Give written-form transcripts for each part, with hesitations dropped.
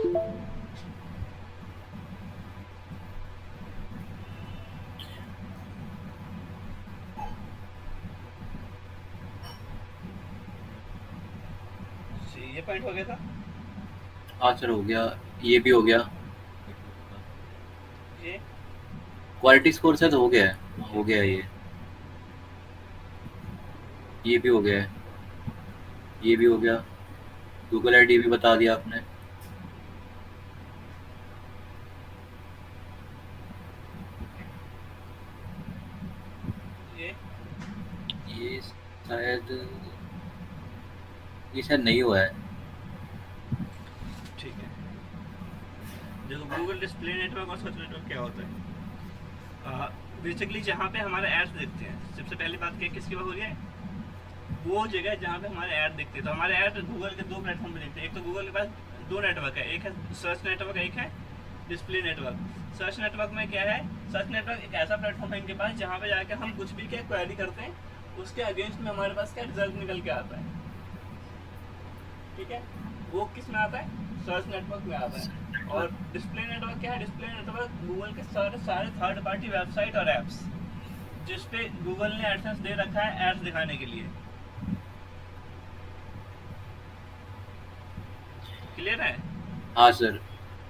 ये पॉइंट हो गया था। हाँ सर हो गया, ये भी हो गया। ये क्वालिटी स्कोर से तो हो गया है, हो गया है ये भी हो गया है, ये भी हो गया। गूगल आईडी भी बता दिया आपने। ये ये शायद ये शायद नहीं हुआ है। ठीक है। देखो, गूगल डिस्प्ले नेटवर्क और सर्च नेटवर्क क्या होता है? बेसिकली जहाँ पे हमारे एड्स दिखते हैं, सबसे पहली बात क्या किसकी बात हो रही है? वो जगह जहाँ पे हमारे ऐड दिखते हैं। तो हमारे ऐड गूगल के दो प्लेटफॉर्म पे दिखते हैं। एक तो गूगल के पास दो नेटवर्क है, एक है सर्च नेटवर्क, एक है डिस्प्ले नेटवर्क। सर्च नेटवर्क में क्या है? सर्च नेटवर्क एक ऐसा प्लेटफॉर्म है इनके पास जहाँ पे जाकर हम कुछ भी क्या क्वेरी करते हैं, उसके अगेंस्ट में हमारे पास क्या रिजल्ट निकल के आता है। ठीक है, वो किस में आता है? सर्च नेटवर्क में आता है। और डिस्प्ले नेटवर्क क्या है? डिस्प्ले नेटवर्क गूगल के सारे सारे थर्ड पार्टी वेबसाइट और एप्स जिसपे गूगल ने एडसेंस दे रखा है एड्स दिखाने के लिए। क्लियर है? हाँ सर।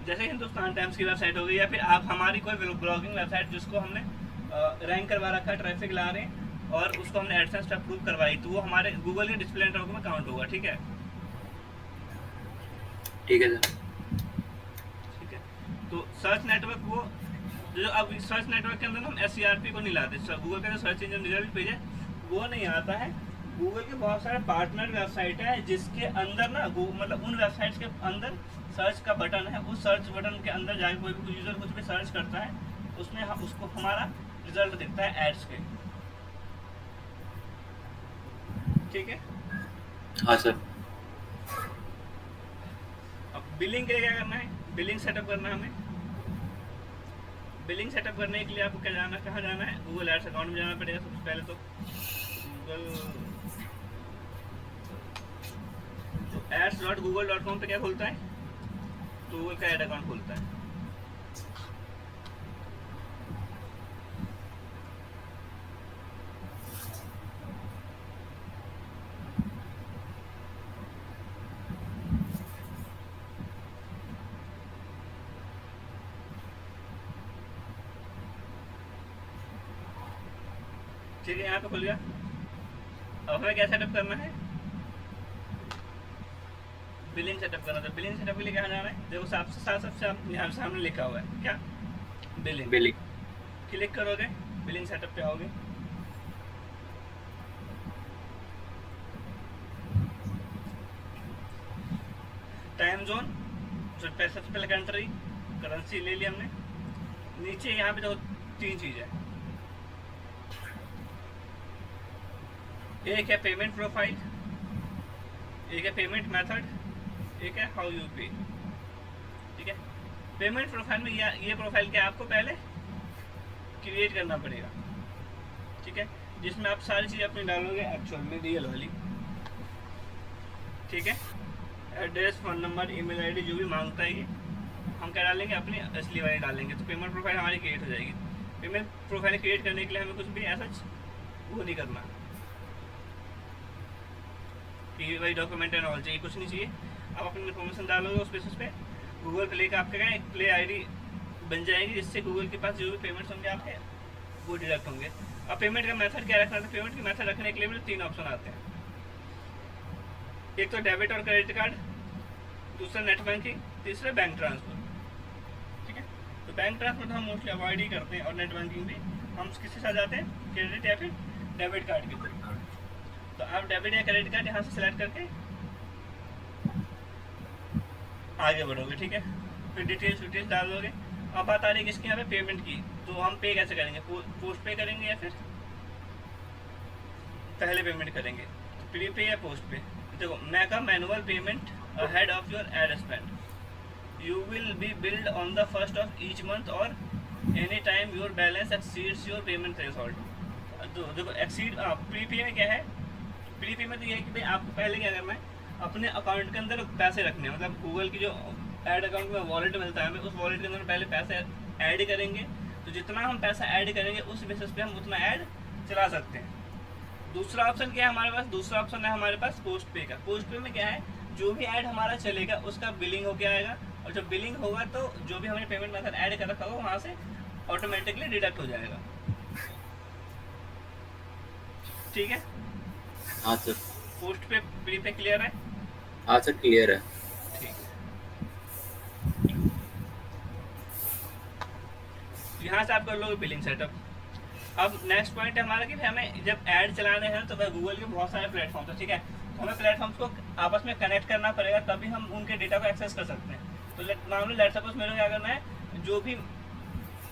जैसे हिंदुस्तान टाइम्स की वेबसाइट हो गई, या फिर आप हमारी कोई ब्लॉगिंग वेबसाइट जिसको हमने रैंक करवा रखा है, ट्रैफिक ला रहे हैं और उसको हमने एडसेंस अप्रूव करवाई, तो वो हमारे गूगल के डिस्प्ले नेटवर्क में काउंट होगा। ठीक है। ठीक है सर। ठीक है, तो सर्च नेटवर्क वो जो, अब सर्च नेटवर्क के अंदर हम SCRP को नहीं लाते। गूगल का जो सर्च इंजन रिजल्ट पेज है वो नहीं आता है। गूगल के बहुत सारे पार्टनर वेबसाइट है जिसके अंदर ना मतलब उन वेबसाइट्स के अंदर सर्च का बटन है। उस सर्च बटन के अंदर जाके कोई भी यूजर कुछ भी सर्च करता है, उसमें उसको हमारा रिजल्ट दिखता है एड्स के। ठीक है। हाँ सर। अब बिलिंग के लिए क्या करना है? बिलिंग सेटअप करना है हमें। बिलिंग सेटअप करने के लिए आपको क्या जाना, कहाँ जाना है? गूगल एड्स अकाउंट में जाना पड़ेगा सबसे पहले तो। गूगल तो ads.google.com पे क्या खुलता है? तो गूगल का एड अकाउंट खुलता है। ठीक है, यहाँ पे खुल गया। अब हमें क्या सेटअप करना है? बिलिंग सेटअप करना। तो बिलिंग सेटअप के लिए कहाँ जाना है? देखो सबसे सबसे यहाँ सामने लिखा हुआ है क्या? बिलिंग। बिलिंग। क्लिक करोगे, बिलिंग सेटअप पे आओगे। टाइम जोन, सबसे पहले कंट्री, करेंसी ले लिया हमने। नीचे यहाँ पे देखो तीन चीज़ है। एक है पेमेंट प्रोफाइल, एक है पेमेंट मेथड, एक है हाउ यू पे। ठीक है। पेमेंट प्रोफाइल में ये प्रोफाइल क्या आपको पहले क्रिएट करना पड़ेगा। ठीक है, जिसमें आप सारी चीज़ अपनी डालोगे एक्चुअल में रियल वाली। ठीक है, address, phone number, email ID जो भी मांगता है ये हम क्या डालेंगे? अपनी असली वाली डालेंगे। तो पेमेंट प्रोफाइल हमारी क्रिएट हो जाएगी। पेमेंट प्रोफाइल क्रिएट करने के लिए हमें कुछ भी ऐसा वो नहीं करना कि वही डॉक्यूमेंट एंड ऑल चाहिए, कुछ नहीं चाहिए। आप अपनी इन्फॉर्मेशन डालोगे उस बेसिस पे गूगल प्ले का आपका क्या एक प्ले आईडी बन जाएगी, जिससे गूगल के पास जो भी पेमेंट्स होंगे आपके वो डिडक्ट होंगे। अब पेमेंट का मेथड क्या रखना था? पेमेंट के मेथड रखने के लिए मुझे तीन ऑप्शन आते हैं। एक तो डेबिट और क्रेडिट कार्ड, दूसरा नेट बैंकिंग, तीसरा बैंक ट्रांसफ़र। ठीक है, तो बैंक ट्रांसफ़र तो हम मोस्टली अवॉइड ही करते हैं, और नेट बैंकिंग भी हम किसके साथ जाते हैं? क्रेडिट या फिर डेबिट कार्ड के थ्रू। तो आप डेबिट या क्रेडिट कार्ड यहाँ से सिलेक्ट करके आगे बढ़ोगे। ठीक है, फिर डिटेल्स डाल दोगे। अब बात आ रही है किसकी? यहाँ पे पेमेंट की। तो हम पे कैसे करेंगे? पोस्ट पे करेंगे या फिर पहले पेमेंट करेंगे? तो प्री पे या पोस्ट पे? देखो, make a manual payment ahead of your ad spend. You will be billed on the first of each month और any time your balance exceeds your payment threshold. तो देखो, एक्सीड प्री पे में क्या है? प्री पे में तो ये है कि भाई आपको पहले क्या करना है? अपने अकाउंट के अंदर पैसे रखने हैं। मतलब गूगल की जो ऐड अकाउंट में वॉलेट मिलता है हमें, उस वॉलेट के अंदर पहले पैसे ऐड करेंगे, तो जितना हम पैसा ऐड करेंगे उस बेसिस पे हम उतना ऐड चला सकते हैं। दूसरा ऑप्शन क्या है हमारे पास, दूसरा ऑप्शन है हमारे पास पोस्ट पे का। पोस्ट पे में क्या है, जो भी ऐड हमारा चलेगा उसका बिलिंग होके आएगा, और जब बिलिंग होगा तो जो भी हमने पेमेंट मेथड ऐड कर रखा होगा वहाँ से ऑटोमेटिकली डिडक्ट हो जाएगा। ठीक है, हाँ सर। पोस्ट पे प्री पे क्लियर है? हाँ सर क्लियर है। ठीक है, यहाँ से आप कर लोगे बिलिंग सेटअप। अब नेक्स्ट पॉइंट है हमारा कि हमें जब ऐड चलाने हैं तो भाई गूगल के बहुत सारे प्लेटफॉर्म है, ठीक है, तो हमें प्लेटफॉर्म्स को आपस में कनेक्ट करना पड़ेगा, तभी हम उनके डेटा को एक्सेस कर सकते हैं। तो मान लो लेट सपोज मेरे को क्या करना है, जो भी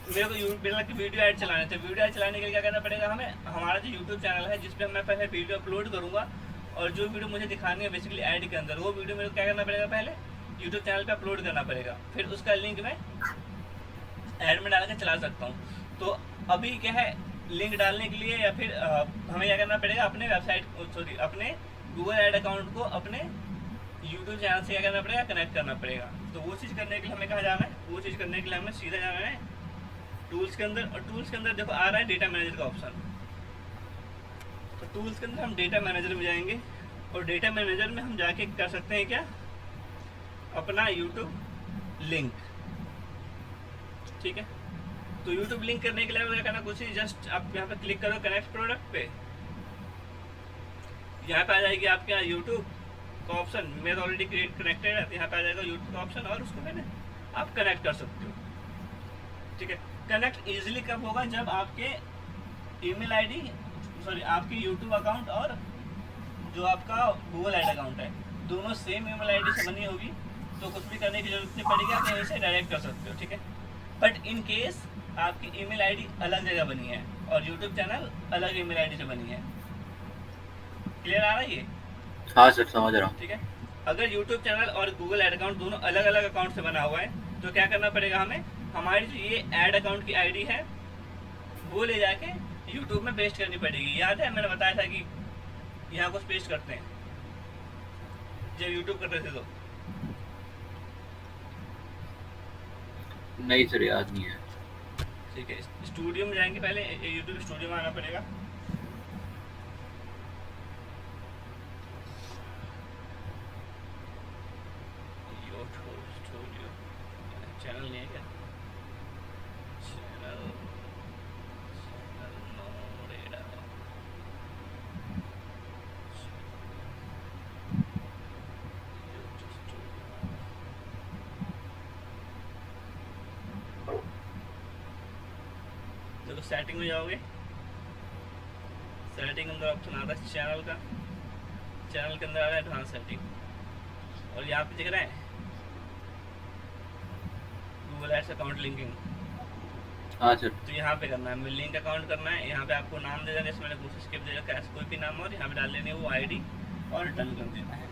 मेरे को वीडियो ऐड चलाने थे, वीडियो ऐड चलाने के लिए क्या करना पड़ेगा हमें, हमारा जो यूट्यूब चैनल है जिस पर मैं पहले वीडियो अपलोड करूँगा, और जो वीडियो मुझे दिखानी है बेसिकली ऐड के अंदर, वो वीडियो मेरे को क्या करना पड़ेगा, पहले यूट्यूब चैनल पे अपलोड करना पड़ेगा, फिर उसका लिंक मैं ऐड में डाल के चला सकता हूँ। तो अभी क्या है, लिंक डालने के लिए या फिर हमें क्या करना पड़ेगा, अपने वेबसाइट सॉरी अपने गूगल ऐड अकाउंट को अपने यूट्यूब चैनल से क्या करना पड़ेगा, कनेक्ट करना पड़ेगा। तो वो चीज़ करने के लिए हमें कहाँ जाना है, वो चीज़ करने के लिए हमें सीधा जाना है टूल्स के अंदर, और टूल्स के अंदर देखो आ रहा है डेटा मैनेजर का ऑप्शन। तो टूल्स के अंदर हम डेटा मैनेजर में जाएंगे, और डेटा मैनेजर में हम जाके कर सकते हैं क्या, अपना यूट्यूब लिंक। ठीक है, तो यूट्यूब लिंक करने के लिए क्या करना, कुछ नहीं, जस्ट आप यहाँ पे क्लिक करो कनेक्ट प्रोडक्ट पे, यहाँ पे आ जाएगी आपके यहाँ यूट्यूब का ऑप्शन, मेरा ऑलरेडी कनेक्टेड है, तो यहाँ पे आ जाएगा यूट्यूब का ऑप्शन, और उसको मैंने आप कनेक्ट कर सकते हो। ठीक है, कनेक्ट इजीली कब होगा, जब आपके ईमेल आईडी सॉरी आपकी यूट्यूब अकाउंट और जो आपका गूगल ऐड अकाउंट है दोनों सेम ईमेल आईडी से बनी होगी, तो कुछ भी करने की जरूरत नहीं पड़ेगी, आप यहीं से डायरेक्ट कर सकते हो। ठीक है, बट इन केस आपकी ईमेल आईडी अलग जगह बनी है और यूट्यूब चैनल अलग ईमेल आईडी से बनी है, क्लियर आ रहा है ये? हाँ सर समझ रहा हूँ। ठीक है, अगर यूट्यूब चैनल और गूगल ऐड अकाउंट दोनों अलग अलग अकाउंट से बना हुआ है, तो क्या करना पड़ेगा हमें, हमारी जो ये ऐड अकाउंट की आईडी है वो ले जाके यूट्यूब में पेस्ट करनी पड़ेगी। याद है मैंने बताया था कि यहाँ कुछ पेस्ट करते हैं जब यूट्यूब करते थे तो? नहीं सर याद नहीं है। ठीक है, स्टूडियो में जाएंगे, पहले यूट्यूब स्टूडियो में आना पड़ेगा। स्टूडियो चैनल नहीं है क्या, चैनल नोरेडा, देखो सेटिंग में जाओगे, सेटिंग अंदर ऑप्शन आता है चैनल का, चैनल के अंदर आ रहा है एडवांस सेटिंग, और यहाँ पे दिख रहा है गूगल एड्स अकाउंट लिंकिंग। हाँ सर। तो यहाँ पे करना है, लिंक अकाउंट करना है, यहाँ पे आपको नाम दे देना, इसमें मैंने कुछ स्किप दे रखा है, कोई भी नाम और यहाँ पे डाल लेनी है वो आईडी, और डन कर देना है।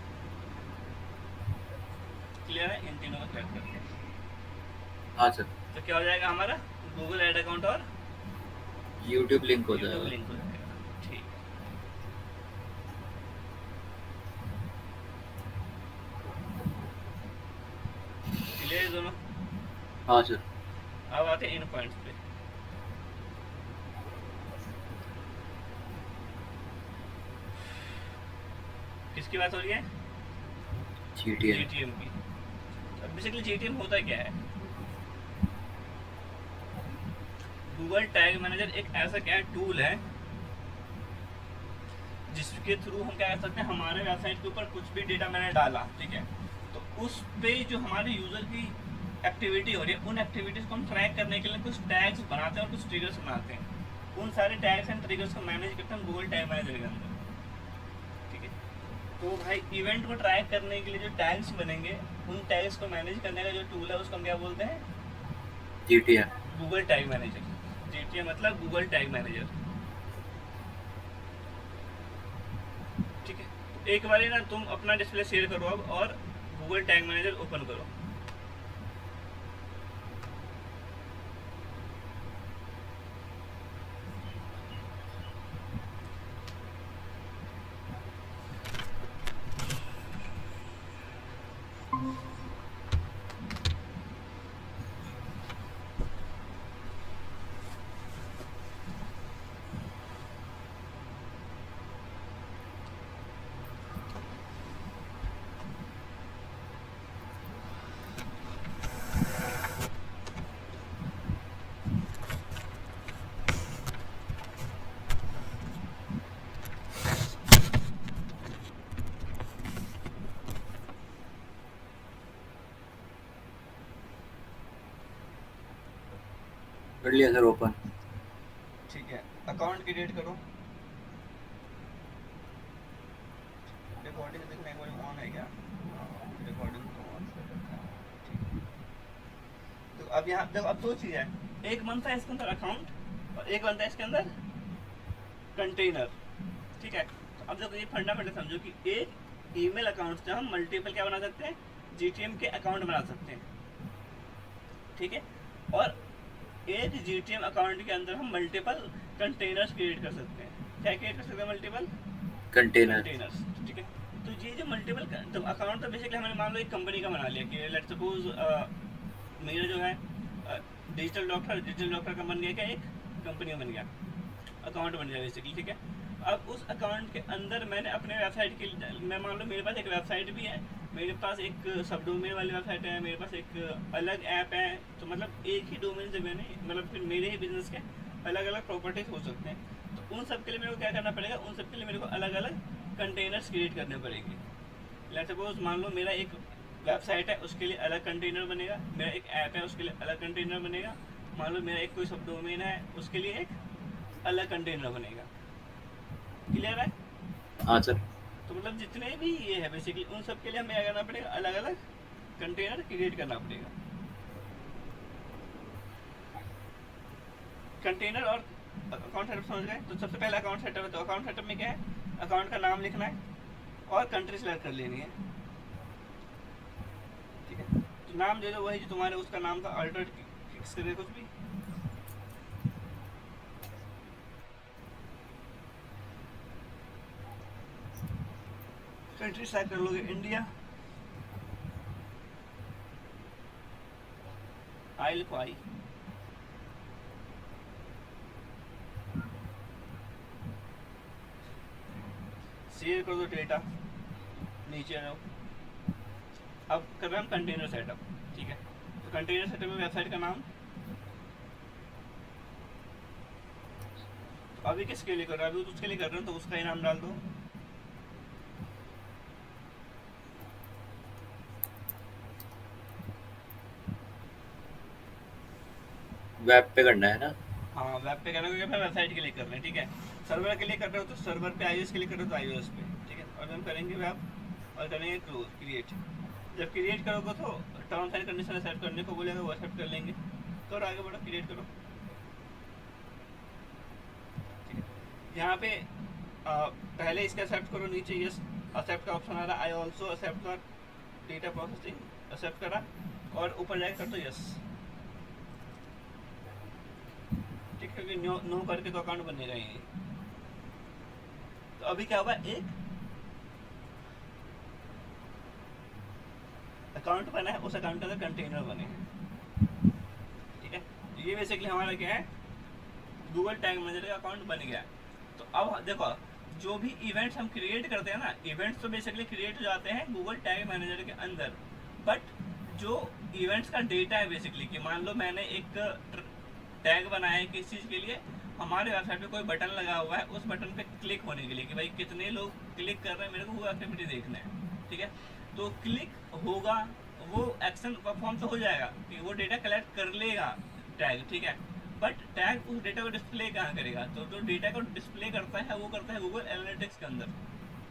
क्लियर है, इन तीनों को सेलेक्ट करके। हाँ सर। तो क्या हो जाएगा हमारा, गूगल ऐड अकाउंट और यूट्यूब लिंक हो यूट्यूब जाएगा। लिंक हो जाएगा। ठीक, क्लियर दोनों? हाँ सर। अब आते हैं इन पॉइंट्स पे। किसकी बात हो रही है? जीटीएम। जीटीएम की। अब बेसिकली जीटीएम होता क्या है, गूगल टैग मैनेजर एक ऐसा क्या टूल है जिसके थ्रू हम क्या कर सकते हैं, हमारे वेबसाइट के ऊपर कुछ भी डेटा मैंने डाला, ठीक है, तो उस पे जो हमारे यूजर की एक्टिविटी हो रही है, उन एक्टिविटीज को हम ट्रैक करने के लिए कुछ टैग्स बनाते हैं और कुछ ट्रिगर्स बनाते हैं। उन सारे टैग्स एंड ट्रिगर्स को मैनेज करते हैं गूगल टैग मैनेजर के अंदर। ठीक है, तो भाई इवेंट को ट्रैक करने के लिए जो टैग्स बनेंगे, उन टैग्स को मैनेज करने का जो टूल है उसको हम क्या बोलते हैं, GTM. Google tag manager. GTM मतलब गूगल टैग मैनेजर। ठीक है, तो एक बार ना तुम अपना डिस्प्ले शेयर करो अब, और गूगल टैग मैनेजर ओपन करो। कर लिया सर ओपन। ठीक है, अकाउंट क्रिएट करो। रिकॉर्डिंग देखना एक बार ऑन है क्या? रिकॉर्डिंग तो ऑन कर रखा है, ठीक है। तो अब यहाँ जब अब दो चीज़ है, एक बनता है इसके अंदर अकाउंट और एक बनता है इसके अंदर कंटेनर, ठीक है। तो अब जब ये फंडामेंटल समझो कि एक ईमेल अकाउंट से हम मल्टीपल क्या बना सकते हैं, जीटीएम के अकाउंट बना सकते हैं, ठीक है। और एक जीटीएम अकाउंट के अंदर हम मल्टीपल कंटेनर्स क्रिएट कर सकते हैं। क्या क्रिएट कर सकते हैं? Multiple container. कंटेनर्स, ठीक है। तो ये जो मल्टीपल तो अकाउंट तो बेसिकली हमने मान लो एक कंपनी का बना लिया कि लेट्स सपोज मेरा जो है डिजिटल डॉक्टर का बन गया, क्या एक कंपनी बन गया, अकाउंट बन गया बेसिकली, ठीक है। अब उस अकाउंट के अंदर मैंने अपने वेबसाइट के लिए, मैं मान लो मेरे पास एक वेबसाइट भी है, मेरे पास एक सब डोमेन वाली वेबसाइट है, मेरे पास एक अलग ऐप है, तो मतलब एक ही डोमेन से मैंने मतलब फिर मेरे ही बिजनेस के अलग अलग प्रॉपर्टीज हो सकते हैं। तो उन सब के लिए मेरे को क्या करना पड़ेगा, उन सब के लिए मेरे को अलग अलग कंटेनर्स क्रिएट करने पड़ेंगे। लेट्स सपोज मान लो मेरा एक वेबसाइट है, उसके लिए अलग कंटेनर बनेगा, मेरा एक ऐप है उसके लिए अलग कंटेनर बनेगा, मान लो मेरा एक कोई सब डोमेन है उसके लिए एक अलग कंटेनर बनेगा। क्लियर है? हाँ सर। तो मतलब जितने भी ये है बेसिकली उन सब के लिए हमें क्या करना पड़ेगा, अलग अलग कंटेनर क्रिएट करना पड़ेगा। कंटेनर और अकाउंट सेटअप समझ गए? तो सबसे पहले अकाउंट सेटअप है, तो अकाउंट सेटअप में क्या है, अकाउंट का नाम लिखना है और कंट्री सेलेक्ट कर लेनी है, ठीक है। तो नाम दे दो वही जो तुम्हारे उसका नाम था, अल्टर फिक्स करे कुछ भी। कंट्री सेलेक्ट कर लोगे इंडिया, आई लिखो आई, शेयर कर दो डेटा, नीचे आओ। अब कर रहे हैं हम कंटेनर सेटअप, ठीक है। तो कंटेनर सेटअप में वेबसाइट का नाम, तो अभी किसके लिए कर रहे हो, अभी तो उसके लिए कर रहे हो तो उसका ही नाम डाल दो। वेब पे करना है ना? हाँ वेब पे करना, क्योंकि वेबसाइट के लिए कर रहे हैं, ठीक है। सर्वर के लिए कर रहे हो तो सर्वर पे, आईओएस के लिए कर रहे हो तो आईओएस पे, ठीक है। और हम करेंगे वेब और करेंगे क्लोज क्रिएट। जब क्रिएट करोगे तो टर्म्स एंड कंडीशन सेट करने को बोलेगा, वो एक्सेप्ट कर लेंगे। तो और आगे बढ़ो, क्रिएट करो, ठीक है। यहाँ पे पहले इसका एक्सेप्ट करो, नीचे यस एक्सेप्ट का ऑप्शन आ रहा है, आई ऑल्सो एक्सेप्ट कर डेटा प्रोसेसिंग, एक्सेप्ट करा और ऊपर जाके कर दो यस, ठीक है। क्योंकि नो करके तो अकाउंट बनेगा ही। तो अभी क्या होगा, एक अकाउंट बना है, उस अकाउंट के अंदर कंटेनर बने हैं, ठीक है। तो ये बेसिकली हमारा क्या है, गूगल टैग मैनेजर का अकाउंट बन गया। तो अब देखो, जो भी इवेंट्स हम क्रिएट करते हैं ना, इवेंट्स तो बेसिकली क्रिएट हो जाते हैं गूगल टैग मैनेजर के अंदर, बट जो इवेंट्स का डेटा है बेसिकली, कि मान लो मैंने एक टैग बनाया है किस चीज़ के लिए, हमारे वेबसाइट पे कोई बटन लगा हुआ है, उस बटन पे क्लिक होने के लिए कि भाई कितने लोग क्लिक कर रहे हैं, मेरे को वो एक्टिविटी देखना है, ठीक है। तो क्लिक होगा, वो एक्शन परफॉर्म तो हो जाएगा कि वो डेटा कलेक्ट कर लेगा टैग, ठीक है। बट टैग उस डेटा को डिस्प्ले कहाँ करेगा, तो जो डेटा को डिस्प्ले करता है वो करता है गूगल एनालिटिक्स के अंदर,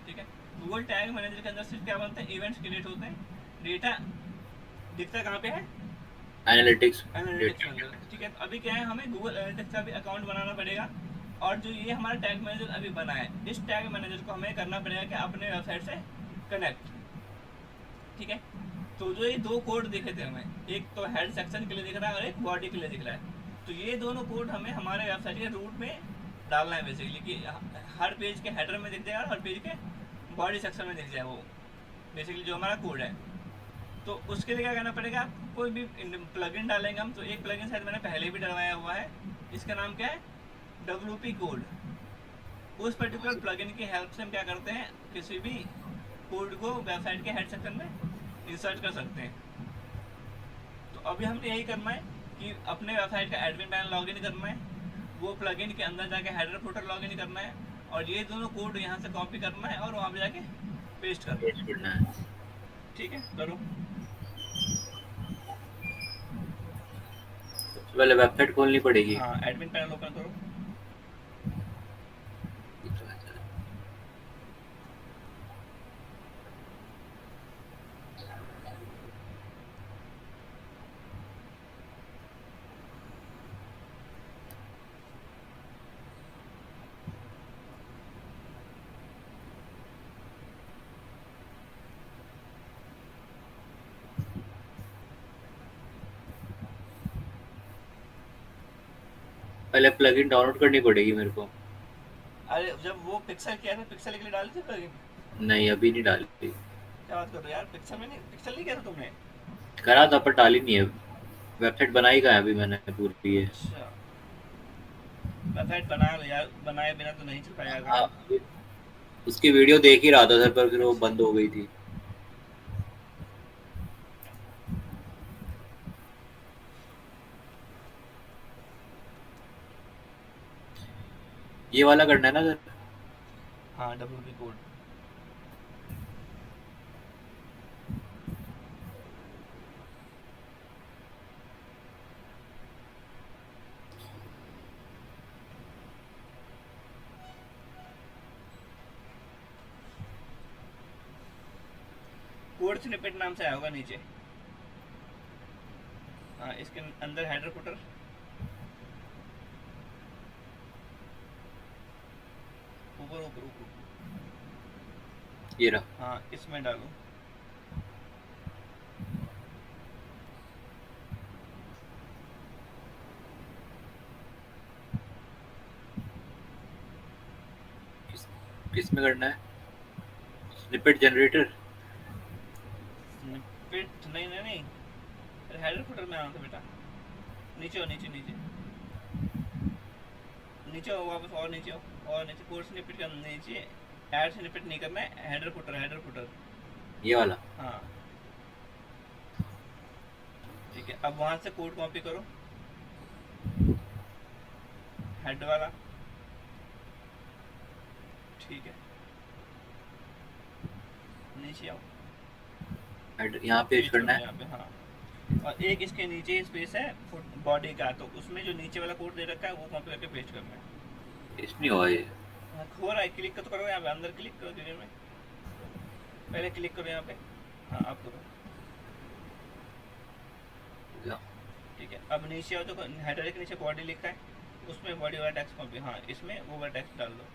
ठीक है। गूगल टैग मैनेजर के अंदर सिर्फ क्या बनता है, इवेंट्स क्रिएट होते हैं, डेटा दिखता कहाँ पे है, एनालिटिक्स। एनालिटिक्स के अंदर, ठीक है। तो अभी क्या है, हमें गूगल एनालिटिक्स का भी अकाउंट बनाना पड़ेगा। और जो ये हमारा टैग मैनेजर अभी बना है, इस टैग मैनेजर को हमें करना पड़ेगा कि अपने वेबसाइट से कनेक्ट, ठीक है। तो जो ये दो कोड दिखे थे हमें, एक तो हेड सेक्शन के लिए दिख रहा है और एक बॉडी के लिए दिख रहा है, तो ये दोनों कोड हमें हमारे वेबसाइट के रूट में डालना है बेसिकली, कि हर पेज के हेडर में दिख जाएगा और हर पेज के बॉडी सेक्शन में दिख जाए वो बेसिकली जो हमारा कोड है। तो उसके लिए क्या करना पड़ेगा, कोई भी प्लगइन डालेंगे हम, तो एक प्लगइन शायद मैंने पहले भी डलवाया हुआ है, इसका नाम क्या है, WP कोड। उस पर्टिकुलर प्लगइन की हेल्प से हम क्या करते हैं, किसी भी कोड को वेबसाइट के हेड सेक्शन में इंसर्ट कर सकते हैं। तो अभी हमने यही करना है कि अपने वेबसाइट का एडमिन पैनल लॉगिन करना है, वो प्लगइन के अंदर जाके हेडर फुटर लॉगिन करना है, और ये दोनों कोड यहाँ से कॉपी करना है और वहाँ पे जाके पेस्ट करना है, ठीक है। करो, सबसे पहले वेबसाइट खोलनी पड़ेगी। हाँ, एडमिन पैनल ओपन करो। पहले प्लगइन डाउनलोड करनी पड़ेगी मेरे को। अरे जब वो पिक्सल किया था, पिक्सल के लिए डाली थी प्लगइन? नहीं, अभी नहीं डाली। क्या बात कर रहे हो यार, पिक्सल नहीं किया था तुमने? करा था पर डाली नहीं है। वेबसाइट बनाई का है अभी मैंने पूरी है। अच्छा, वेबसाइट बना लो यार, बनाए बिना तो नहीं चल पाएगा हाँ, काम। उसकी वीडियो देख ही रहा था सर, पर फिर वो अच्छा, बंद हो गई थी। ये वाला करना है ना सर? हाँ, WP कोड। कोड स्निपेट नाम से आया होगा नीचे। हाँ, इसके अंदर हेडर फुटर। ऊपर ऊपर ऊपर। ये रहा। हाँ, इसमें डालो। किस किस में करना है? Snippet generator. स्निपेट नहीं नहीं नहीं, अरे हेडर फुटर में आना था बेटा। नीचे हो, नीचे नीचे। नीचे हो वापस, और नीचे हो, और नीचे। कोड स्निपेट के नीचे ऐड स्निपेट नहीं करना है, हेडर फुटर, हेडर फुटर। ये वाला। हाँ, ठीक है। अब वहां से कोड कॉपी करो, हेड वाला। ठीक है, नीचे आओ। यहाँ पेस्ट पेज करना करो है। यहाँ पे, हाँ। और एक इसके नीचे स्पेस है बॉडी का, तो उसमें जो नीचे वाला कोड दे रखा है वो कॉपी करके पेस्ट करना है। पेस्ट नहीं हुआ ये। हाँ, हो रहा है, क्लिक तो करो यहाँ पे, अंदर क्लिक करो जगह में। पहले क्लिक करो यहाँ पे। हाँ, अब करो। हो गया। ठीक है, अब नीचे आओ तो हेडर के नीचे बॉडी लिखा है, उसमें बॉडी वाला टेक्स्ट कॉपी, हाँ इसमें वो वाला टेक्स्ट डाल दो।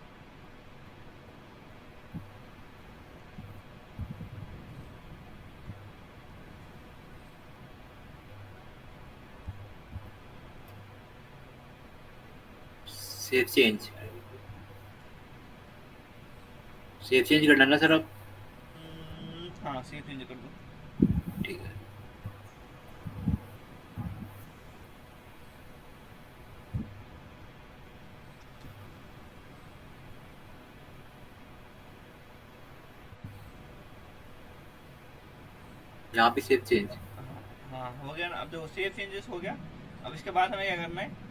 Save change. सेव चेंज करना है ना सर अब? हाँ, सेव चेंज कर दो। ठीक है। यहाँ पे सेव चेंज। हाँ हाँ, हो गया ना। अब देखो, सेव चेंजेस हो गया। अब इसके बाद हमें क्या करना है,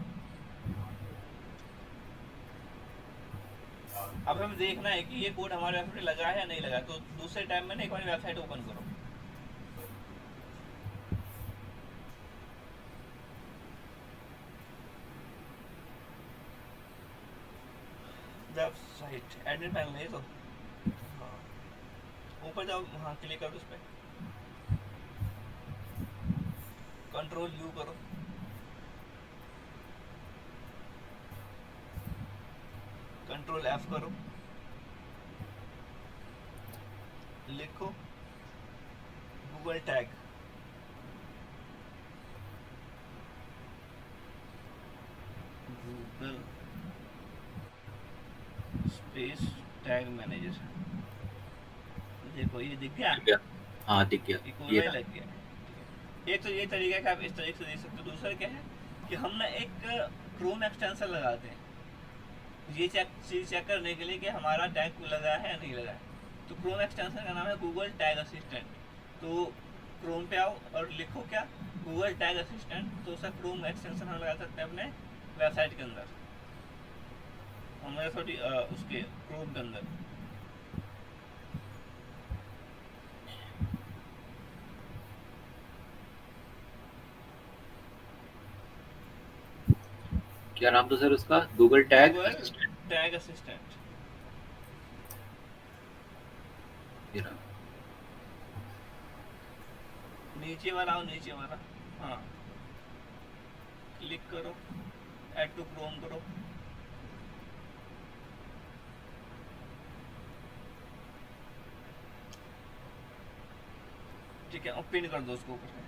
अब हमें देखना है कि ये कोड हमारे वेबसाइट पे लगा है या नहीं लगा। तो दूसरे टाइम में ना एक बार वेबसाइट ओपन करो। वेबसाइट एडमिन पैनल है ये तो। हाँ, ऊपर जाओ, हाँ क्लिक करो उस पर, कंट्रोल यू करो, कंट्रोल एफ करो, लिखो Google tag. Google space tag manager. देखो ये दिख गया, दिख गया। हाँ, दिख गया। ये ये कोना ही रहा। लग गया। ठीक है, एक तो ये तरीका है कि आप इस तरीके से देख सकते हो। दूसरा क्या है कि हम ना एक क्रोम एक्सटेंशन लगाते हैं, ये चीज़ चेक करने के लिए कि हमारा टैग लगा है या नहीं लगा है। तो क्रोम एक्सटेंशन का नाम है गूगल टैग असिस्टेंट। तो क्रोम पे आओ और लिखो क्या, गूगल टैग असिस्टेंट। तो उसका क्रोम एक्सटेंशन हम लगा सकते हैं अपने वेबसाइट के अंदर, हमारे सॉरी उसके क्रोम के अंदर। क्या नाम था सर उसका? Google tag Google assistant. Tag assistant. ये रहा। नीचे वाला आओ, नीचे वाला। हाँ, क्लिक करो, ऐड टू क्रोम करो। ठीक है, और पिन कर दो उसको ऊपर से।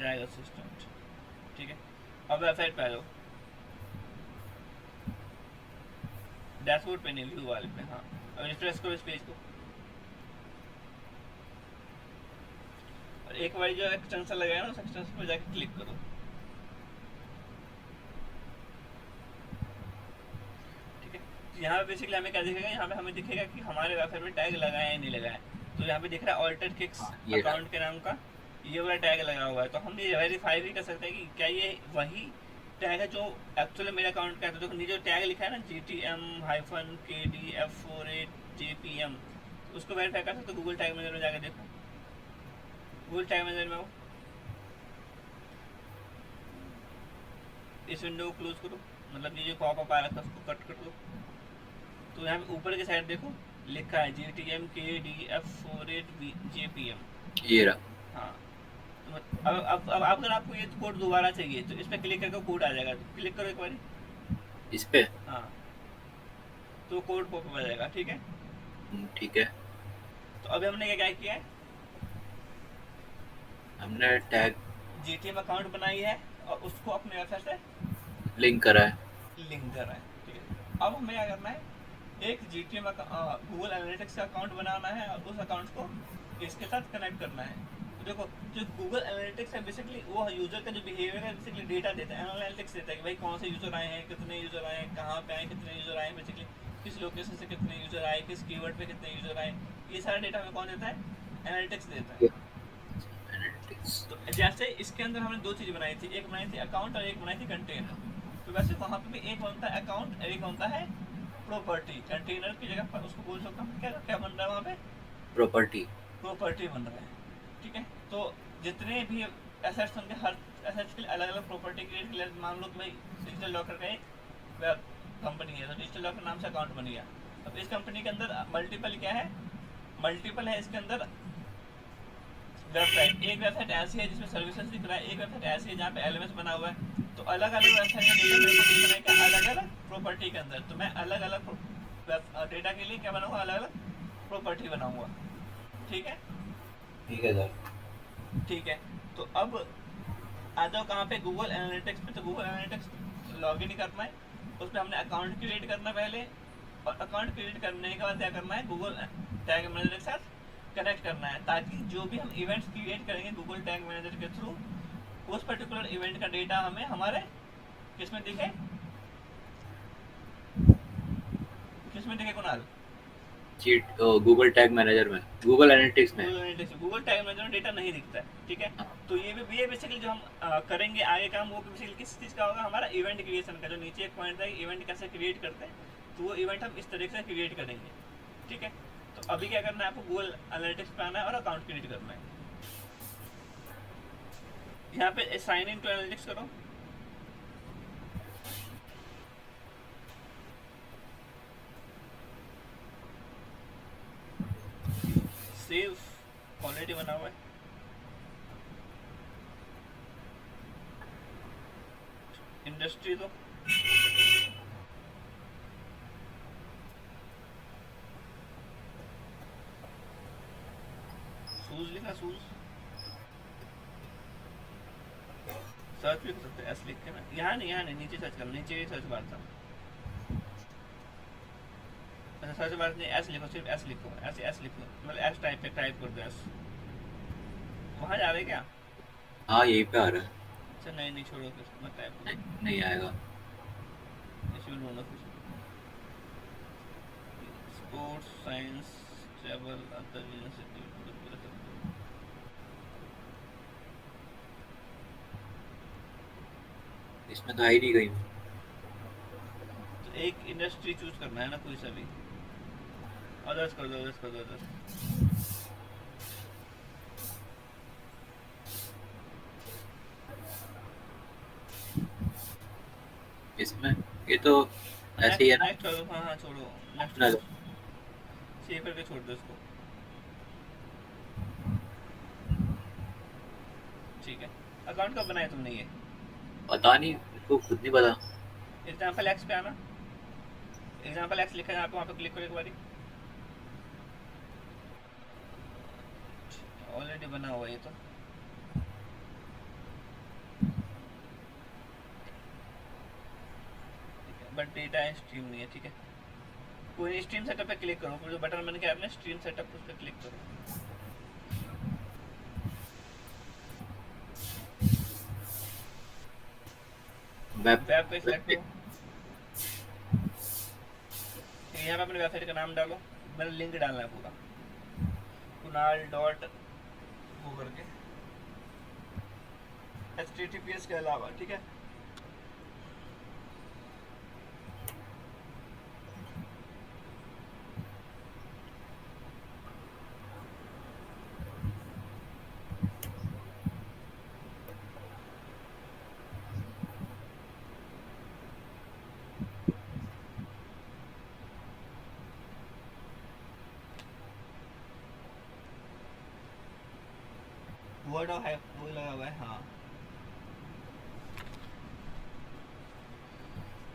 Tag assistant. ठीक है, अब वेबसाइट पे आ जाओ, डैशबोर्ड पे नहीं, व्यू वाले पे। हाँ, अब रिफ्रेश करो इस पेज को, और एक बार जो एक्सटेंशन लगाया ना उस एक्सटेंशन पे जाके क्लिक करो। ठीक है, तो यहाँ पे बेसिकली हमें क्या दिखेगा, यहाँ पे हमें दिखेगा कि हमारे वेबसाइट में टैग लगाया है या नहीं लगाया है। तो यहाँ पे दिख रहा है ऑल्टर किक्स हाँ, ये रहा। अकाउंट के नाम का ये वाला टैग लगा हुआ है। तो हम ये वेरीफाई भी कर सकते हैं कि क्या ये वही टैग है जो एक्चुअली मेरे अकाउंट का है। तो देखो नीचे जो टैग लिखा है ना, GTM-KDF48JPM, उसको वेरीफाई कर सकते हो। गूगल टैग मैनेजर में जाकर देखो, गूगल टैग मैनेजर में हो, इस विंडो को क्लोज करो, मतलब ये जो पॉपअप आ रखा है उसको कट कर दो। तो यहाँ पे ऊपर की साइड देखो लिखा है GTM-KDF48JPM। ये रहा। हाँ, तो अब अगर आपको ये कोड दोबारा चाहिए तो इस पर क्लिक करके कोड आ जाएगा, तो क्लिक करो एक बार। इस पे। हाँ, तो कोड पॉपअप आ जाएगा। ठीक है, ठीक है। तो अभी हमने क्या क्या किया है, हमने टैग GTM अकाउंट बनाई है और उसको अपने वेबसाइट से लिंक करा है। लिंक कर रहा है। ठीक है, अब हमें क्या करना है, एक GTM गूगल एनालिटिक्स का अकाउंट बनाना है और उस अकाउंट को इसके साथ कनेक्ट करना है। तो देखो, जो गूगल एनालिटिक्स है बेसिकली वो यूजर का जो बिहेवियर है बेसिकली डेटा देता है, एनालिटिक्स देता है कि भाई कौन से यूजर आए हैं, कितने यूजर आए हैं, कहाँ पे आए, कितने यूजर आए हैं, बेसिकली किस लोकेशन से कितने यूजर आए, किस कीवर्ड पे कितने यूजर आए। ये सारा डेटा हमें कौन देता है, एनालिटिक्स देता है। एनालिटिक्स। तो जैसे इसके अंदर हमने दो चीज़ बनाई थी, एक बनाई थी अकाउंट और एक बनाई थी कंटेनर। तो वैसे वहाँ पे भी एक बनता है अकाउंट और एक बनता है प्रॉपर्टी। कंटेनर की जगह पर उसको बोल सकता हूँ क्या क्या बन रहा है वहाँ पे, प्रॉपर्टी। प्रॉपर्टी बन रहा है। ठीक है, तो जितने भी एसेट्स होंगे हर एसेट्स के लिए अलग अलग प्रॉपर्टी क्रिएट कर। मान लो कि भाई डिजिटल लॉकर का एक वेब कंपनी है, तो डिजिटल लॉकर नाम से अकाउंट बन गया। अब इस कंपनी के अंदर मल्टीपल क्या है, मल्टीपल है इसके अंदर वेबसाइट। एक वेबसाइट ऐसी है जिसमें सर्विसेज दिख रहा है, एक वेबसाइट ऐसी है जहाँ पे LMS बना हुआ है। तो अलग अलग वेबसाइट का डेटा मेरे को दिख रहा है अलग अलग प्रॉपर्टी के अंदर। तो मैं अलग अलग डेटा के लिए क्या बनाऊंगा, अलग अलग प्रॉपर्टी बनाऊंगा। ठीक है, ठीक है सर। ठीक है, तो अब आ जाओ कहाँ पे, गूगल एनालिटिक्स पे। तो गूगल एनालिटिक्स लॉग इन करना है, उस पर हमने अकाउंट क्रिएट करना है पहले, और अकाउंट क्रिएट करने के बाद क्या करना है, गूगल टैग मैनेजर के साथ कनेक्ट करना है, ताकि जो भी हम इवेंट्स क्रिएट करेंगे गूगल टैग मैनेजर के थ्रू, उस पर्टिकुलर इवेंट का डेटा हमें हमारे किसमें दिखे, किसमें दिखे Kunal, cheat Google tag manager में, गूगल एनालिटिक्स में। गूगल टैग मैनेजर में डेटा नहीं दिखता है। ठीक है, तो ये बेसिकली जो हम करेंगे आगे काम, वो बेसिकली किस चीज़ का होगा, हमारा इवेंट क्रिएशन का। जो नीचे एक पॉइंट है इवेंट कैसे क्रिएट करते हैं, तो वो इवेंट हम इस तरीके से क्रिएट करेंगे। ठीक है, तो अभी क्या करना है आपको, गूगल एनालिटिक्स पे आना है और अकाउंट क्रिएट करना है। यहाँ पे साइन इन टू एनालिटिक्स करो, सेव ऑलरेडी बना हुआ है। इंडस्ट्री दो, शूज लिखा, शूज सर्च भी कर सकते हैं, एस लिख के ना, यहाँ नहीं, यहाँ नहीं, नीचे सर्च करना, नीचे सर्च बार था। अच्छा, सर्च बार नहीं, एस लिखो, सिर्फ एस लिखो, ऐसे एस लिखो, मतलब एस टाइप कर दो एस। वहाँ जा रहे क्या, हाँ यहीं पे आ रहा है। अच्छा नहीं नहीं, छोड़ो फिर मत टाइप करो, नहीं आएगा। इसी में ढूंढो फिर, sports science travel other university. इसमें तो आ ही नहीं गई। तो एक इंडस्ट्री चूज करना है ना, कोई सा भी, अदर्स कर दो, अदर्स कर दो, अदर्स। ये तो ऐसे ही है नेक्स्ट ना। नेक्स्ट करो, हाँ हाँ छोड़ो, नेक्स्ट ना करो, सेव करके छोड़ दो इसको। ठीक है, अकाउंट कब बनाया तुमने ये? पता नहीं, इसको खुद नहीं पता। एग्जाम्पल एक्स पे आना, एग्जाम्पल एक्स लिखा है आप वहाँ पे क्लिक करो एक बारी। ऑलरेडी बना हुआ है ये तो। ठीक है, बट डेटा स्ट्रीम नहीं है, ठीक है। कोई स्ट्रीम सेटअप पे क्लिक करो, जो बटन बन के आपने स्ट्रीम सेटअप उस पर क्लिक करो। वेब वेब पे सिलेक्ट वेब हो, ठीक है, यहाँ पे अपने वेबसाइट का नाम डालो, मेरा लिंक डालना है पूरा, कुणाल डॉट वो करके, HTTPS के अलावा, ठीक है। वर्ड और है वो लगा हुआ है, हाँ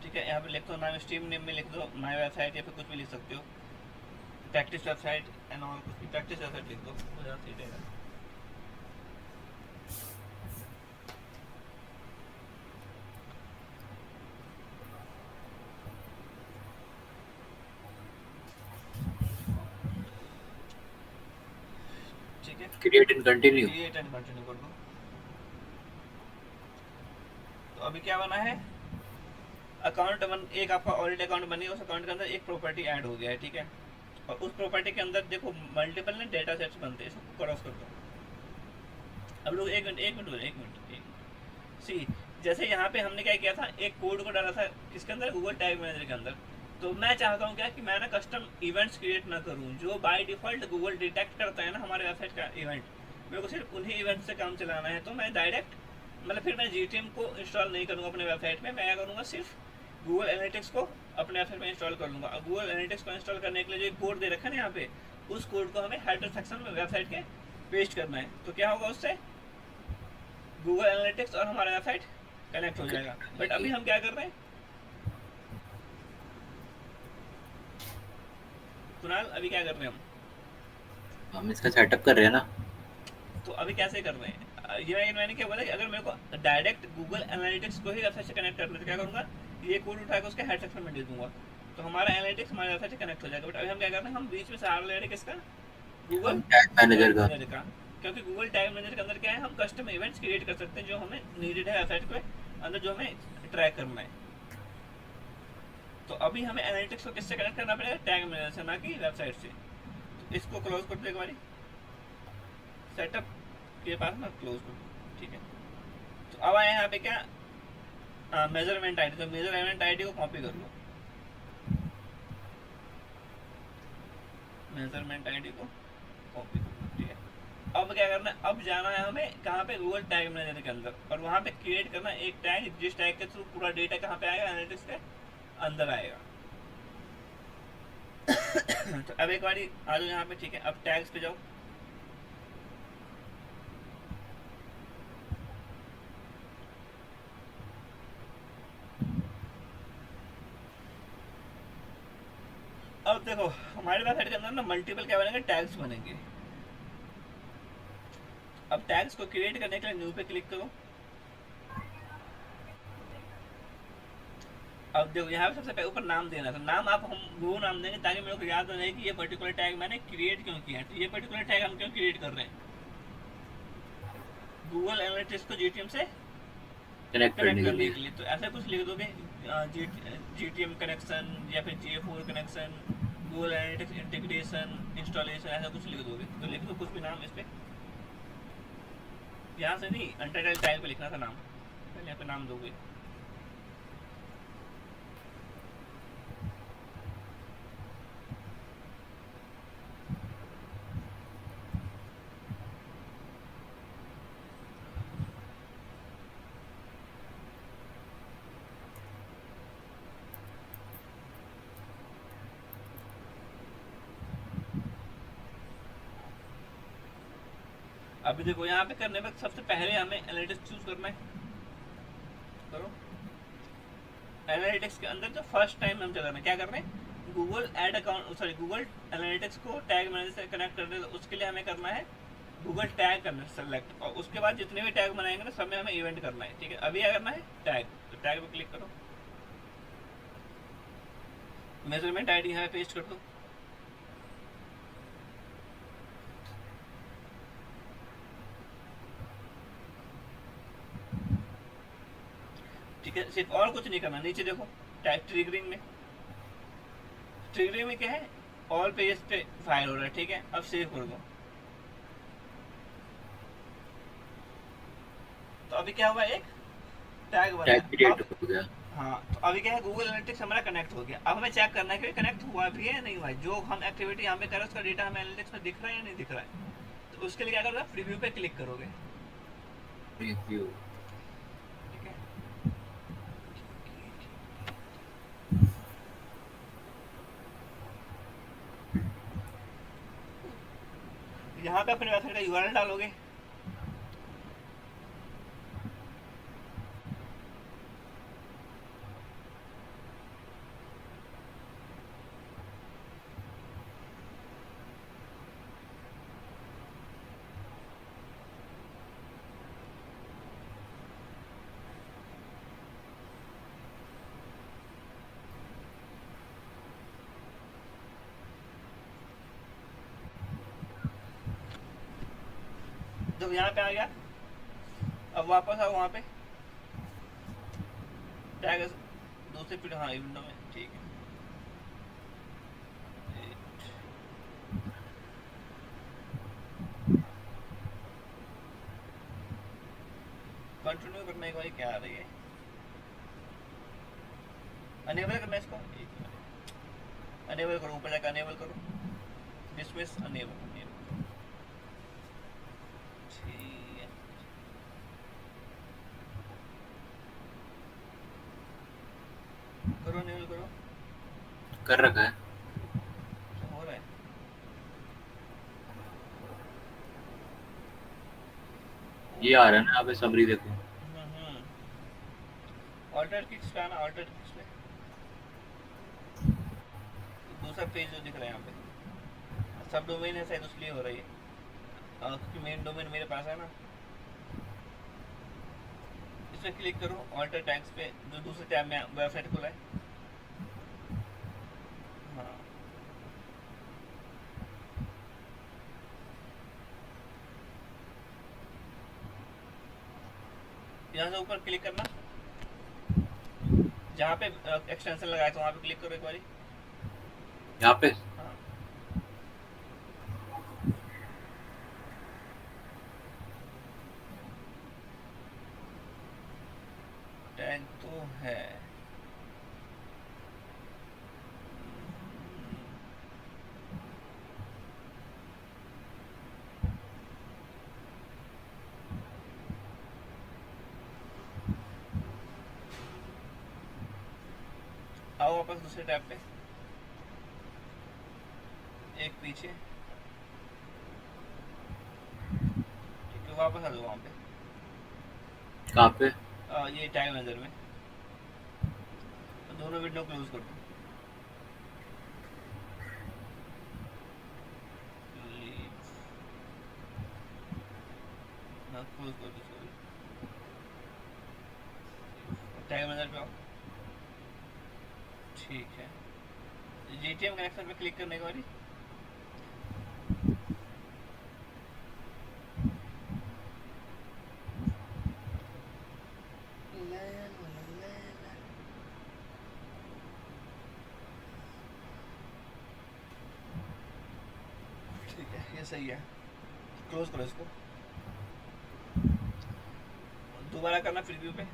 ठीक है। यहाँ पे लिख दो नाम, स्ट्रीम नेम में लिख दो माई वेबसाइट, या फिर कुछ भी लिख सकते हो, प्रैक्टिस वेबसाइट एंड ऑल, कुछ भी प्रैक्टिस वेबसाइट लिख दो, वो ज़्यादा सही रहेगा। ठीक है, create and continue. Create and continue कर दो। तो अभी क्या बना है, अकाउंट बन, एक आपका ऑलरेडी अकाउंट बनी है, उस अकाउंट के अंदर एक प्रॉपर्टी ऐड हो गया है, ठीक है। और उस प्रॉपर्टी के अंदर देखो मल्टीपल ने डेटा सेट्स बनते हैं, इसको क्रॉस कर दो। अब लोग एक मिनट एक मिनट सी, जैसे यहाँ पे हमने क्या किया था, एक कोड को डाला था किसके अंदर, गूगल टैग मैनेजर के अंदर। तो मैं चाहता हूँ क्या कि मैं ना कस्टम इवेंट्स क्रिएट ना करूँ, जो बाय डिफॉल्ट गूगल डिटेक्ट करता है ना हमारे वेबसाइट का इवेंट, मेरे को सिर्फ उन्हीं इवेंट से काम चलाना है। तो मैं डायरेक्ट मतलब फिर मैं GTM को इंस्टॉल नहीं करूँगा अपने वेबसाइट में, मैं क्या करूँगा, सिर्फ गूगल एनालिटिक्स को अपने वेबसाइट में इंस्टॉल कर लूँगा। अब गूगल एनालिटिक्स को इंस्टॉल करने के लिए जो कोड दे रखा है ना यहाँ पे, उस कोड को हमें हेडर सेक्शन में वेबसाइट के पेस्ट करना है। तो क्या होगा उससे, गूगल एनालिटिक्स और हमारा वेबसाइट कनेक्ट हो जाएगा। बट अभी हम क्या कर रहे हैं कुणाल, अभी क्या कर रहे हैं हम इसका सेटअप कर रहे हैं ना। तो अभी कैसे कर रहे हैं, ये मैंने क्या बोला कि अगर मेरे को डायरेक्ट गूगल एनालिटिक्स को ही वेबसाइट से कनेक्ट करना है, तो क्या करूँगा, ये कोड उठाकर उसके हेड सेक्शन में दे दूंगा, तो हमारा एनालिटिक्स हमारे वेबसाइट से कनेक्ट हो जाएगा। बट अभी हम क्या कर रहे हैं, हम बीच में सहारा ले रहे हैं किसका, गूगल हम टैग मैनेजर टैग का। मैनेजर का। क्योंकि गूगल टैग मैनेजर के अंदर क्या है, हम कस्टम इवेंट्स क्रिएट कर सकते हैं जो हमें नीडेड है वेबसाइट के अंदर, जो हमें ट्रैक करना है। तो अभी हमें एनालिटिक्स को किससे कनेक्ट करना पड़ेगा, टैग मैनेजर से, ना कि वेबसाइट से। तो इसको क्लोज कर दो एक बारी, सेटअप के पास ना क्लोज कर दो, ठीक है। तो अब आए यहाँ पे क्या, मेजरमेंट आईडी, तो मेजरमेंट आईडी को कॉपी कर लो, मेजरमेंट आईडी को कॉपी कर लो, ठीक है। अब क्या करना है, अब जाना है हमें कहाँ पे, गूगल टैग मैनेजर के अंदर, और वहाँ पे क्रिएट करना है एक टैग, जिस टैग के थ्रू पूरा डेटा कहाँ पे आएगा, एनालिटिक्स के अंदर आएगा। तो अब एक बारी आ जाओ यहाँ पे, ठीक है। अब टैग्स पे जाओ, अब देखो हमारे वेबसाइट के अंदर ना मल्टीपल क्या बनेंगे, टैग्स बनेंगे। अब टैग्स को क्रिएट करने के लिए न्यू पे क्लिक करो। अब देखो यहाँ पे सबसे पहले ऊपर नाम देना था, नाम आप हम वो नाम देंगे ताकि मेरे को याद रहे कि ये पर्टिकुलर टैग मैंने क्रिएट क्यों किया है। तो ये पर्टिकुलर टैग हम क्यों क्रिएट कर रहे हैं, गूगल एनालिटिक्स को GTM से कनेक्ट कनेक्ट करने के करने लिए। के लिए। तो ऐसा कुछ लिख दोगे, GTM कनेक्शन या फिर GA4 connection, Google analytics integration installation, ऐसा कुछ लिख दोगे। तो लिख दो कुछ भी नाम इस पे, यहाँ से नहीं, अंडरटाइटल टाइल पे लिखना था नाम, पहले यहाँ पे नाम दोगे। अभी देखो यहाँ पे करने में सबसे पहले हमें एनालिटिक्स चूज करना है। करो। एनालिटिक्स के अंदर जो फर्स्ट टाइम हम चला रहे हैं, क्या कर रहे हैं, Google ad account, sorry Google analytics को टैग मैनेजर से कनेक्ट करने, तो उसके लिए हमें करना है गूगल टैग करना सेलेक्ट, और उसके बाद जितने भी टैग बनाएंगे ना सब में हमें इवेंट करना है। ठीक है, अभी क्या करना है, टैग, तो टैग पे क्लिक करो, मेजरमेंट आईडी यहाँ पेस्ट कर दो। ठीक है, सिर्फ और कुछ नहीं करना। नीचे देखो टैग ट्रिगरिंग में, ट्रिगरिंग में क्या है, ऑल पेजेस पे फायर हो रहा है। ठीक है, अब सेव कर दो। तो अभी क्या हुआ, एक टैग टैग बनाया। क्रिएट अब हो गया। हाँ, तो अभी क्या है, गूगल एनालिटिक्स हमारा कनेक्ट हो गया। अब हमें चेक करना है कि कनेक्ट हुआ भी है या नहीं हुआ है। जो हम एक्टिविटी यहाँ पे कर रहे हैं उसका डेटा हमें एनालिटिक्स में दिख रहा है या नहीं दिख रहा है। तो उसके लिए क्या करोगे, प्रीव्यू पे क्लिक करोगे। रिव्यू। ठीक है, यहाँ पे अपने वेबसाइट का यूआरएल डालोगे। जब यहाँ पे आ गया, अब वापस आओ वहाँ पे टैग दूसरे पीरियड, हाँ विंडो में। ठीक है, कंटिन्यू करने के बाद क्या आ रही है, अनेबल करना है इसको। अनेबल करो, ऊपर जाकर अनेबल करो, डिसमिस अनेबल। ठीक है, करो अनेबल करो, कर रखा है। क्या हो रहा है। ये आ रहा है ना यहाँ पे समरी देखो। ऑल्टर किक्स पे आना, ऑल्टर किक्स पे दूसरा पेज जो दिख रहा है यहाँ पे, सब डोमेन है शायद इसलिए हो रही है, क्योंकि मेन डोमेन मेरे पास है ना। इस पर क्लिक करो, ऑल्टर टैग्स पे, जो दूसरे टैब में वेबसाइट खुला है। हाँ, यहाँ से ऊपर क्लिक करना, जहाँ पे एक्सटेंशन लगाया था वहाँ पे क्लिक करो एक बारी। यहाँ पे हाँ, टैग तो है। आओ वापस दूसरे टैब पे, एक पीछे। ठीक है, वापस आ जाओ वहाँ पे, कहाँ पे? ये टैग मैनेजर में, तो दोनों विंडो क्लोज कर दो। हाँ, क्लोज कर दो, सॉरी। टैग मैनेजर पे आओ। ठीक है, जीटीएम कनेक्शन पे क्लिक करने के बाद ठीक है, ये सही है। क्लोज करो इसको, दोबारा करना प्रीव्यू पे।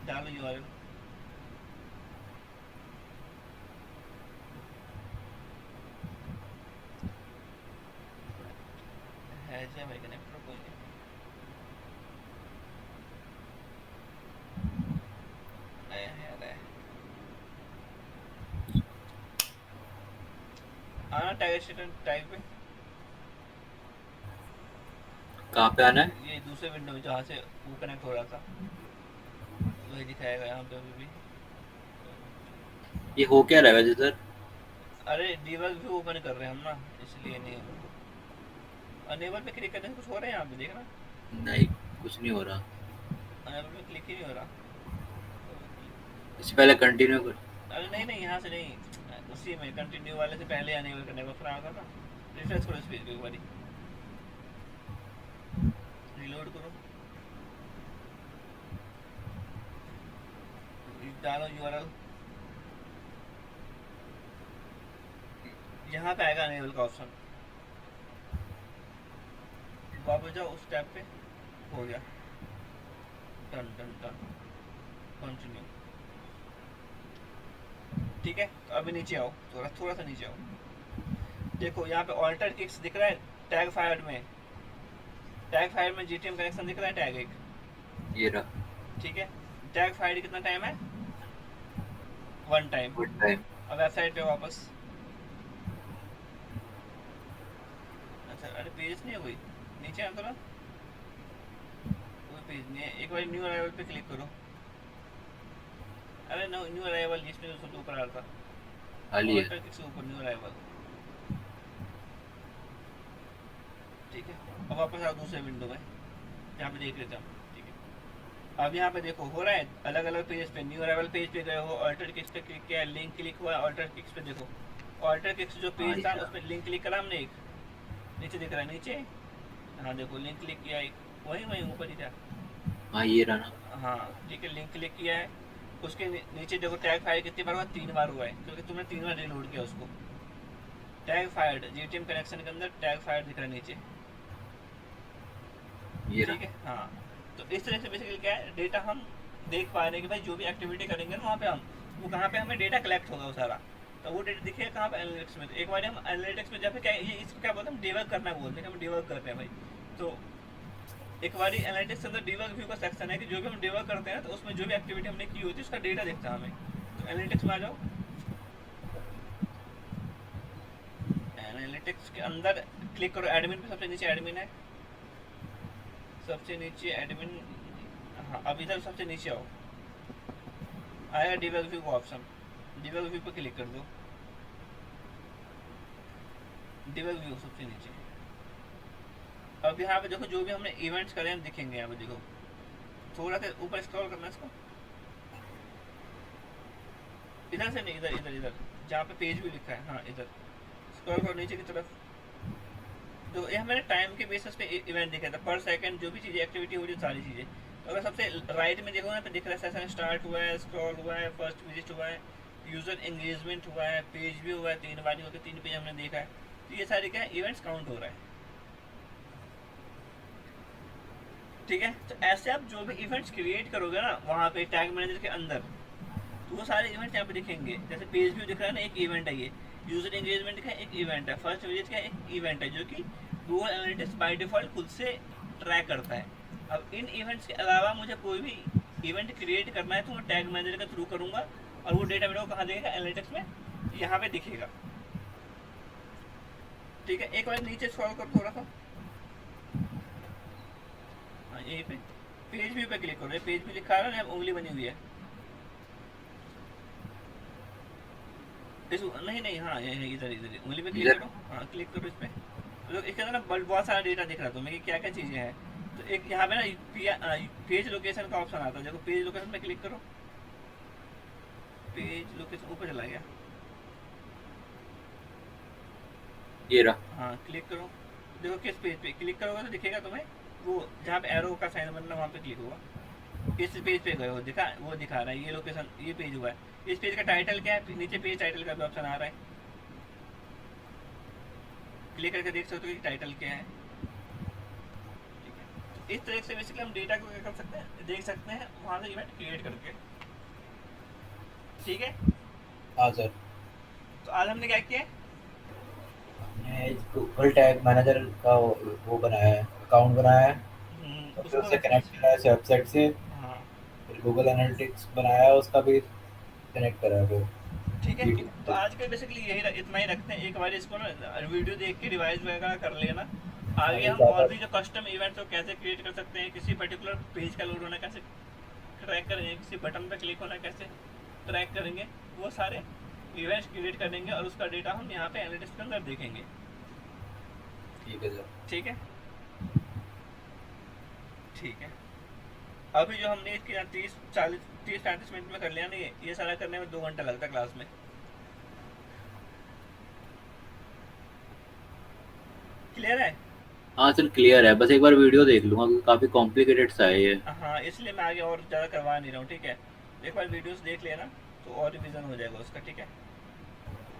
डालो यूआरएल, है जय भाई कनेक्टर कोई नहीं। आया है, आ रहा है। आना टैग स्टेटमेंट टैग पे, कहाँ पे आना है? ये दूसरे विंडो में जहाँ से वो कनेक्ट हो रहा था, वही दिखाएगा यहाँ पे अभी भी। ये हो क्या रहा है वैसे सर? अरे डीबग भी ओपन कर रहे हैं हम ना, इसलिए नहीं। अनेबल पे क्लिक करने से कुछ हो रहा है यहाँ पे देखना। नहीं, कुछ नहीं हो रहा। अनेबल पे क्लिक ही नहीं हो रहा। इससे पहले कंटिन्यू कर। अरे नहीं नहीं, यहाँ से नहीं, उसी में कंटिन्यू वाले से पहले अनेबल करने का ऑप्शन आया था ना। रिफ्रेश करो इस पेज को एक बारी, रिलोड करो, डालो यूआरएल, यहाँ पे आएगा अनेबल का ऑप्शन, वापस जाओ उस टैब पे, हो गया, डन डन डन, कंटिन्यू। ठीक है, तो अभी नीचे आओ, थोड़ा थोड़ा सा नीचे आओ, देखो यहाँ पे ऑल्टर किक्स दिख रहा है टैग फायर में, टैग फायर में जीटीएम कनेक्शन दिख रहा है टैग एक। ये रहा। ठीक है, टैग फायर कितना टाइम है, 1 टाइम। Good time. अब वेबसाइट पे वापस, अच्छा अरे पेज नहीं है कोई, नीचे आ थोड़ा, कोई पेज नहीं है, एक बार न्यू अराइवल पे क्लिक करो। अरे नो, न्यू अराइवल जिसमें जो सबसे ऊपर आ रहा था, खाली है। ऑल्टर किक्स ऊपर न्यू अराइवल। ठीक है, अब वापस आओ दूसरे विंडो में जहाँ पे देख रहे थे हम। ठीक है, अब यहाँ पे देखो हो रहा है अलग अलग पेज पे, न्यू अराइवल पेज पे गए हो, ऑल्टर किक्स पे क्लिक किया, लिंक क्लिक हुआ, ऑल्टर किक्स पे देखो, ऑल्टर किक्स जो हाँ, पेज ये था रहा। उसमें लिंक क्लिक करा हमने एक, नीचे दिख रहा है नीचे, हाँ देखो लिंक क्लिक किया एक, वही वही ऊपर ही था। हाँ, ये रहा ना। हाँ ठीक है, लिंक क्लिक किया है, उसके नीचे देखो टैग फायर कितनी बार हुआ, 3 बार हुआ है, क्योंकि तुमने 3 बार रिलोड किया उसको। टैग फायर्ड जीटीएम कनेक्शन के अंदर टैग फायर्ड दिख रहा है नीचे। ये ठीक है, रहा। हाँ, तो इस तरह से बेसिकली क्या है, डेटा हम देख पा रहे हैं कि भाई जो भी एक्टिविटी करेंगे ना वहाँ पे हम, वो कहाँ पे हमें डेटा कलेक्ट होगा वो सारा, तो वो डेटा दिखेगा कहाँ पे, एनालिटिक्स में। तो एक बार हम एनालिटिक्स में जब क्या ये इसको क्या बोलते हैं, हम डिबग करना बोलते हैं, हम डिबग करते हैं भाई। तो एक बार एनालिटिक्स के अंदर डिबग व्यू का सेक्शन है कि जो भी हम डिबग करते हैं तो उसमें जो भी एक्टिविटी हमने की होती है उसका डेटा दिखता है हमें। तो एनालिटिक्स में आ जाओ, एनालिटिक्स के अंदर क्लिक करो, एडमिन पे सबसे नीचे एडमिन है, सबसे नीचे एडमिन, हाँ अब इधर सबसे नीचे आओ, आएगा डिबग व्यू का ऑप्शन, डिबग व्यू पे क्लिक कर दो, डिबग व्यू सबसे नीचे। अब यहाँ पे देखो जो भी हमने इवेंट्स करे हैं दिखेंगे यहाँ पे, देखो थोड़ा सा ऊपर स्क्रॉल करना है इसको, इधर से नहीं, इधर इधर इधर जहाँ पे पेज भी लिखा है, हाँ इधर स्क्रॉल करो नीचे की तरफ। तो ये हमारे टाइम के बेसिस पे इवेंट दिखा था, पर सेकंड जो भी चीज़ें एक्टिविटी हो रही है सारी चीज़ें। तो अगर सबसे राइट में देखो ना तो दिख रहा है सेशन स्टार्ट हुआ है, स्क्रॉल हुआ है, फर्स्ट विजिट हुआ है, यूजर एंगेजमेंट हुआ है, पेज भी हुआ है 3 बार, क्योंकि 3 पेज हमने देखा है। तो ये सारे क्या है, इवेंट्स काउंट हो रहा है। ठीक है, तो ऐसे आप जो भी इवेंट्स क्रिएट करोगे ना वहाँ पे टैग मैनेजर के अंदर, तो वो सारे इवेंट्स यहाँ पे दिखेंगे। जैसे पेज व्यू दिख रहा है ना, एक इवेंट है ये, यूजर एंगेजमेंट का एक इवेंट है, फर्स्ट विजिट का एक इवेंट है, जो कि गूगल एनालिटिक्स बाय डिफॉल्ट खुद से ट्रैक करता है। अब इन इवेंट्स के अलावा मुझे कोई भी इवेंट क्रिएट करना है तो मैं टैग मैनेजर के थ्रू करूँगा, और वो डेटा मेरे को कहाँ देगा, एनालिटिक्स में यहाँ पे दिखेगा। ठीक है, एक बार नीचे स्क्रॉल कर थोड़ा सा, हाँ यहीं पे पेज व्यू पे क्लिक करो, पेज भी लिखा है ना, उंगली बनी हुई है नहीं नहीं, हाँ ये इधर इधर उंगली पे क्लिक इधर। करो, हाँ क्लिक करो इस पे, तो इसके अंदर ना बहुत सारा डेटा दिख रहा है तुम्हें कि क्या क्या चीज़ें हैं। तो एक यहाँ पे ना पेज लोकेशन का ऑप्शन आता है, देखो पेज लोकेशन पे क्लिक करो, पेज लोकेशन ऊपर चला गया, ये रहा। हाँ क्लिक करो, देखो किस पेज पे क्लिक करोगे तो दिखेगा तुम्हें, वो जहाँ पे एरो का साइन बनना वहाँ पे क्लिक होगा, किस पेज पे गए हो दिखा, वो दिखा रहा है ये लोकेशन, ये पेज हुआ है। इस पेज का टाइटल क्या है, नीचे पेज टाइटल का भी ऑप्शन आ रहा है, क्लिक करके देख सकते हो कि टाइटल क्या है। ठीक है, तो इस तरह से बेसिकली हम डेटा को क्या कर सकते हैं, देख सकते हैं वहाँ से इवेंट क्रिएट करके। ठीक है, हाँ सर। तो आज हमने क्या किया, हमने गूगल टैग मैनेजर का वो बनाया है, अकाउंट बनाया है, तो फिर उसको उससे कनेक्ट करा है वेबसाइट से। हाँ फिर गूगल एनालिटिक्स बनाया है, उसका भी कनेक्ट करा है फिर। ठीक है। ठीक है तो आज के बेसिकली इतना ही रखते हैं। एक बार इसको ना वीडियो देख के रिवाइज वगैरह कर लेना। आगे अभी हम ज़्यादा और भी जो कस्टम इवेंट तो कैसे क्रिएट कर सकते हैं, किसी पर्टिकुलर पेज का लोड होना कैसे ट्रैक करेंगे, किसी बटन पर क्लिक होना कैसे ट्रैक करेंगे, वो सारे इवेंट्स क्रिएट करेंगे और उसका डेटा हम यहाँ पे एनालिटिक्स के अंदर देखेंगे। ठीक है सर। ठीक है, ठीक है। अभी जो हमने इसके 30-35 मिनट में कर लिया ना, ये सारा करने में 2 घंटा लगता है क्लास में। क्लियर है? हाँ सर क्लियर है, बस एक बार वीडियो देख लूँगा क्योंकि काफ़ी कॉम्प्लिकेटेड सा है ये। हाँ, इसलिए मैं आगे और ज़्यादा करवा नहीं रहा हूँ। ठीक है, एक बार वीडियोस देख लेना तो और रिवीजन हो जाएगा उसका। ठीक है,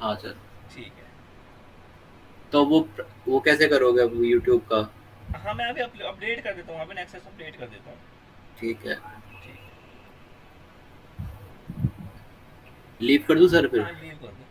हाँ सर। ठीक है। तो वो कैसे करोगे अब यूट्यूब का? हाँ, मैं अभी अपडेट कर देता हूँ, वहाँ पे एक्सेस अपडेट कर देता हूँ। ठीक है। ठीक है। लीव कर दूँ सर फिर? हाँ, लीव कर दो।